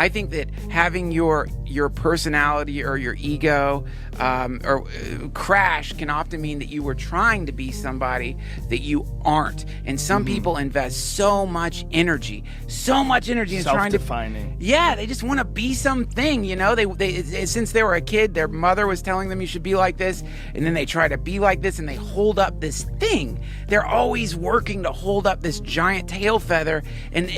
I think that having your personality or your ego or crash can often mean that you were trying to be somebody that you aren't. And some people invest so much energy in trying to self-defining. Yeah, they just want to be something, you know. They since they were a kid, their mother was telling them you should be like this, and then they try to be like this, and they hold up this thing. They're always working to hold up this giant tail feather, and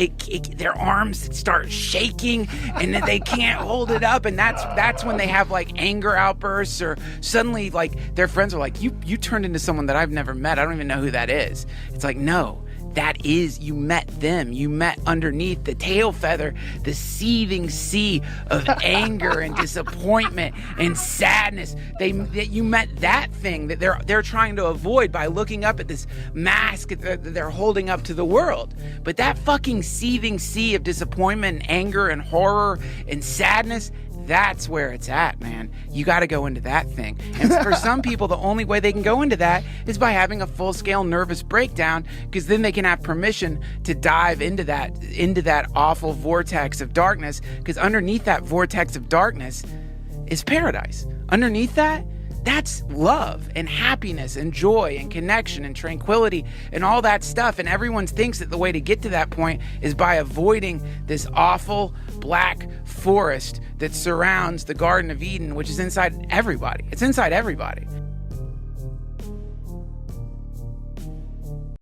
their arms start shaking, and then they can't hold it up, and that's when they have like anger outbursts, or suddenly like their friends are like, you turned into someone that I've never met. I don't even know who that is. It's like, no. That is, you met them. You met underneath the tail feather, the seething sea of anger and disappointment and sadness. You met that thing that they're trying to avoid by looking up at this mask that they're holding up to the world. But that fucking seething sea of disappointment and anger and horror and sadness, that's where it's at, man. You got to go into that thing. And for some people, the only way they can go into that is by having a full-scale nervous breakdown, because then they can have permission to dive into that awful vortex of darkness, because underneath that vortex of darkness is paradise. Underneath that, that's love and happiness and joy and connection and tranquility and all that stuff. And everyone thinks that the way to get to that point is by avoiding this awful black forest that surrounds the Garden of Eden, which is inside everybody. It's inside everybody.